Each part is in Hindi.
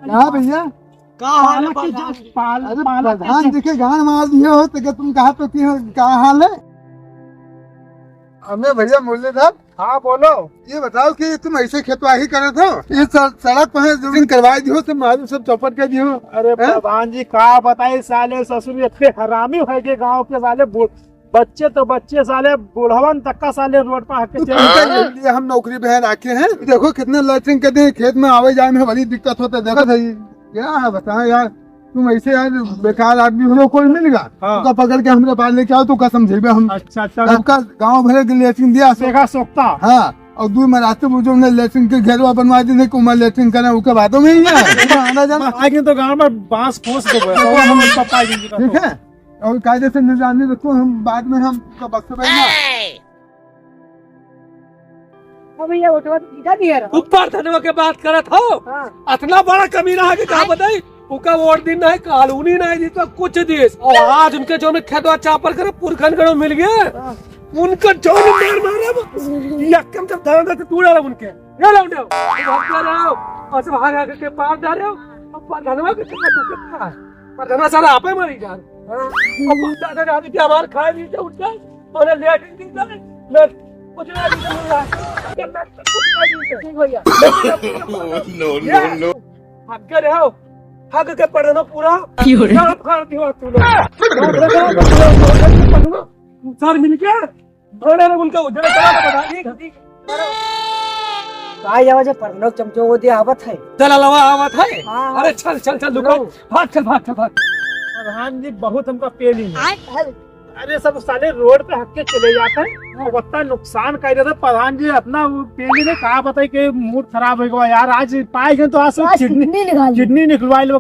कहा भैया धान देखे गान मार दिए हो तो तुम कहा पे क्या हाल है? हमें भैया बोले साहब। हाँ बोलो। ये बताओ कि तुम ऐसे खेतवाही करे थे, ये सड़क पर करवा दियो तुम मालूम सब चौपट के दियो। अरे प्रधान जी का बताए साले ससुर इतने हरामी है के गांव के साले बच्चे तो बच्चे साले बुढ़वन तक का साले रोड पर हक लिए हम नौकरी पे रखे हैं। देखो कितने लैट्रिन के दिन खेत में आवे जाए में बड़ी दिक्कत होता है। देखो भाई क्या है बताओ यार, तुम ऐसे यार बेकार आदमी हो, कोई मिलेगा तो पकड़ के हमरे पास लेके आओ तो का समझेबे हम। अच्छा सबका गाँव भरे के लेट्रिन दिया देखा सोखता। हाँ और दूर में रास्ते बुजुर्ग ने लेट्रिन के घेरवा बनवा दी को मैं लेट्रिन करे उसके बातों में ही आना जाना तो गाँव में बांस खोस देबो ठीक है और कायदे से निगरानी रखो। हम बाद में हम ऊपर धनवा के बात करत हो। इतना बड़ा कमीना है कि कहा बताई उनका वोट दिन है कानूनी नहीं दी तो कुछ देश और आज उनके जो में खेतवा चापर कर पुरखन गणों मिल गया उनका जो मार मारे यक्कम जब धन देते तू डाला उनके ये लाओ दो भाग रहे हो और सब भाग आके के पार जा रहे हो और धनवा के कितना पर धनवा सारा आपे मरी जा अब दादा दादी के हमार खाए नहीं उठ गए और लेट दी जाए मैं कुछ नहीं नो हक कर रहे हो हक के पढ़ना पूरा फाड़ दिया तू लोग सर मिल के थोड़े उनका उधर बता दी काय आवाज पढ़नो चमचो वो दिया आवत है चल लवा आवत है। अरे चल चल चल लुका भाग चल भाग चल भाग। प्रधान जी बहुत हमका पेली है। अरे सब साले रोड पे हक के चले जाते हैं और उतना नुकसान कर रहे थे। प्रधान जी अपना पेली ने कहा बताई कि मूड खराब हो गया यार आज पाए गए तो आज किडनी निकलवाई लो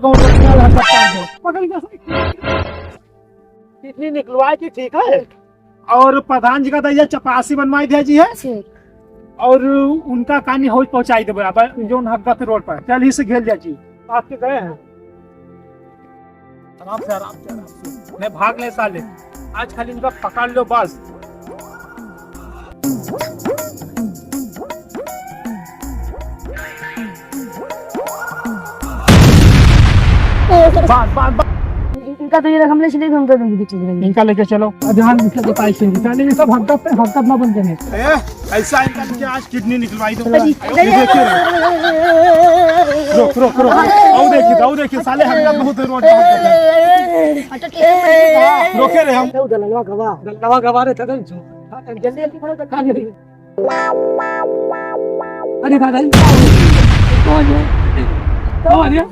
किडनी निकलवाई की ठीक है। और प्रधान जी का तो ये चपरासी बनवाई दिया जी है और उनका कहानी हो पहुंचाई दे बराबर जो हक रोड पर चल ही से घेर दिया जी आपके गए हैं। आराम से आराम से आराम से मैं भाग ले साले आज खाली इनका पकड़ लो बस। इनका तो ये रकम ले चले हम तो इनका लेके चलो ध्यान से बताइए निकाले सब हरकत ना बन जाए ऐसा इनका लेके आज किडनी निकलवाई दो। रोक रोक रोक आओ देखिए साले हम बहुत रोड रोके रहे हम दलवा गवा रहे थे जल्दी जल्दी खड़ो कर अरे दादा कौन है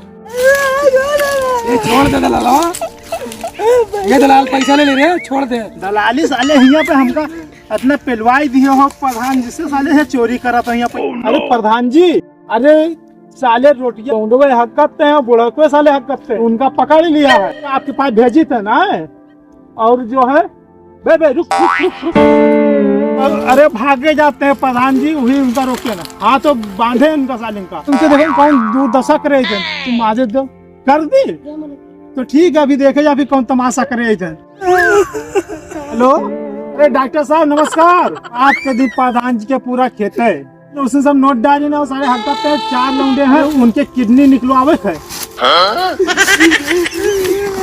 ये छोड़ दे दलाल ये दलाल पैसा ले रहे छोड़ दे दलाली साले यहाँ पे हमका इतना पिलवाई दिए हो प्रधान जी से साले है चोरी करा था यहाँ पे। अरे प्रधान जी अरे साले रोटियां हक करते हैं बुढ़े साले हक करते हैं उनका पकड़ लिया है आपके पास भेजी थे ना और जो है बे रुक अरे भागे जाते हैं प्रधान जी वही उनका रोके ना। हाँ तो बांधे उनका साले का तुमसे देखो कौन दूरदशा करे थे तुम आज दो कर दी तो ठीक है अभी देखे जा अभी कौन तमाशा करे थे। हेलो अरे डॉक्टर साहब नमस्कार आपके दी प्रधान जी के पूरा खेत है तो उसने सब नोट डाले ना सारे हरकत पे 4 लौंडे हैं उनके किडनी निकलवावे थे।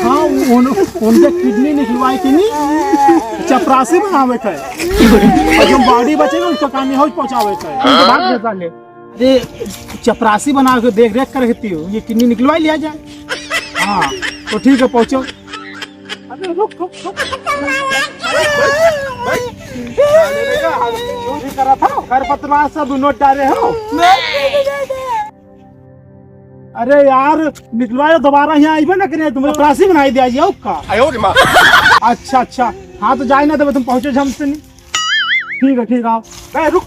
हाँ उनके किडनी निकलवाई की नहीं चपरासी बनावे थे और जो बॉडी बचेगा उसको कहानी हो पहुँचावे थे। अरे चपरासी बना के देख रेख कर रखती हो ये किडनी निकलवाई लिया जाए। हाँ तो ठीक है पहुँचो। अरे रुक करा था खरपतवार सब नोट डाले हो। अरे यार निकलवाओ दोबारा यहाँ आइबे ना करे तुम्हें चपरासी बनाई दिया जी का। अच्छा हाँ तो जाए ना तो तुम पहुँचो हमसे नहीं ठीक है आओ रुक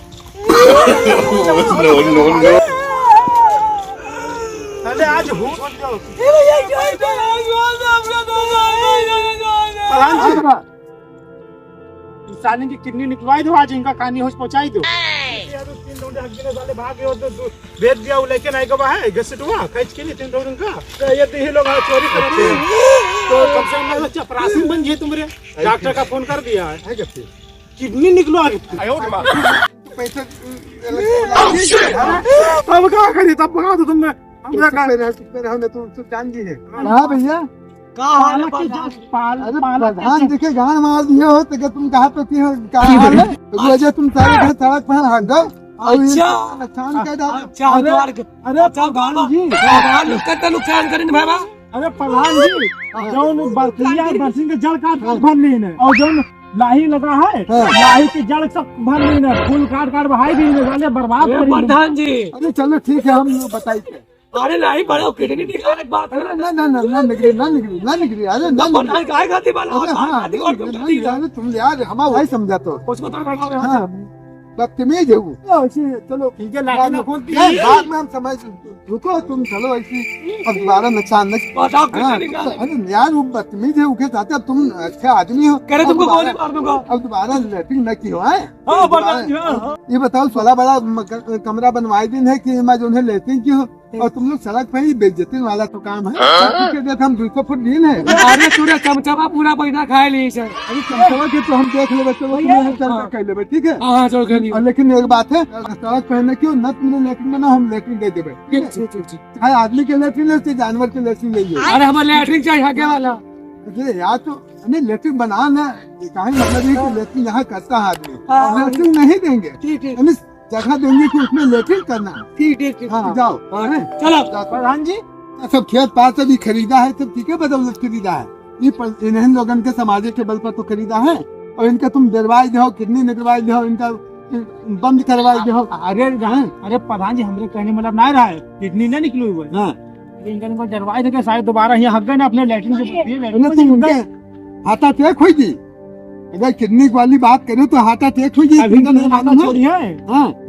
अरे आज साले की किडनी निकलवाई दो आज इनका कहानी होश पहुंचाई दो। भेज दिया लेके नहीं गवा है गसटुआ कैच के लिए 3 लोगों का ये लोग चोरी करते हैं तो कम से कम चपरासी बन गए तुम्हारे डॉक्टर का फोन कर दिया है किडनी निकलवा पैसा अब क्या करी तब भगा दो तुमने तू जान जी है हाँ भैया प्रधान देखे गान मार दिए हो तो तुम कहा पे कहा हाल है तो वजह तुम सारे घर सड़क पर हट गए नुकसान कर अरे नुकसान करें भाई अरे प्रधान जी जो बरसिंग के जड़ काट भर लीन है और जो लाही लगा है लाही की जड़ सब भर लीन है फूल काट काट बहाई भी निकाले बर्बाद कर प्रधान जी। अरे चलो ठीक है हम बताइए अरे नहीं बड़े किडनी निकालने की बात कर ना निकली अरे प्रधान काय खाती वाला हाँ तुम यार हम वही समझा तो उसको तो हाँ बदतमीज है वो चलो ठीक है बाद में हम समझ रुको तुम चलो ऐसी अब दोबारा नुकसान न अरे यार वो बदतमीज है उसके साथ अब तुम अच्छे आदमी हो कह रहे तुमको गोली मार दूंगा अब दोबारा लेटरिंग न की हो है हाँ, ये बताओ सोलह बड़ा कमरा बनवाए दिन है कि मैं जो है लेटरिंग की हो और तुम लोग सड़क पे ही बेइज्जती वाला तो काम है हम 200 फुट नील है अरे पूरा चमचमा पूरा पैसा खाए ली सर अरे चमचमा के तो हम देख लेंगे चलो कह लेंगे ठीक है हाँ चलो कहनी और लेकिन एक बात है सड़क पहनने क्यों न तुमने लेटरिन में ना हम लेटरिन दे देवे चाहे आदमी के लेटरिन ले जानवर के लेटरिन ले अरे हमें लेटरिन चाहिए आगे वाला यार तो नहीं लेटरिन बनाना कहीं मतलब है कि लेटरिन यहाँ करता है आदमी लेटरिन नहीं देंगे जगह देंगे कि उसमें लेटरिन करना ठीक हाँ जाओ चलो प्रधान जी सब खेत पात से भी खरीदा है सब ठीक है बदौलत खरीदा है ये इन्हें लोगन के समाज के बल पर तो खरीदा है और इनका तुम दरवाज दो किडनी निकलवाई दो इनका बंद करवाई दो अरे प्रधान जी हमरे कहने मतलब ना रहा है किडनी नहीं निकली हुई है इनको डरवाई देके शायद दोबारा यहाँ हक गए ना अपने लैट्रिन तुम उनके हाथ अटैक हुई थी अगर किडनी वाली बात करें तो हार्ट अटैक हुई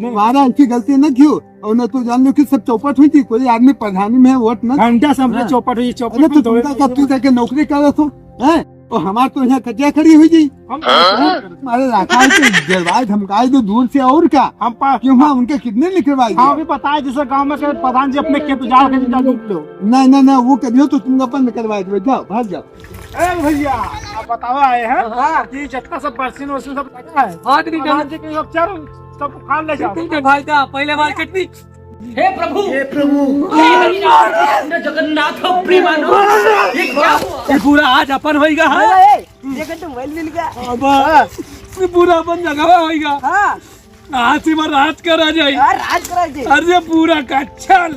हमारा ऐसी गलती न क्यों और न तो जान लो कि सब चौपट हुई थी कोई आदमी प्रधानी में वोट न घंटा से चौपट हुई चौपट नौकरी कर रहे थे और हमारे तो यहाँ कटिया खड़ी हुई थी हमारे राखाल के जलवायु धमकाए तो दूर से और क्या हम क्यों हाँ उनके कितने निकलवाए हाँ भी पता है जैसे गांव में प्रधान जी अपने खेत जा नहीं वो करियो तो तुम अपन निकलवाए दो जाओ भाग जाओ भैया आप बताओ आए हैं कि जितना सब बरसीन वर्षन सब लगा है सब खान ले जाओ भाई का पहले बार कितनी हे प्रभु जगन्नाथ ये पूरा आज अपन होएगा मिल गया पूरा अपन जगह होएगा आज से रात करा जाए राज करा अरे पूरा का चल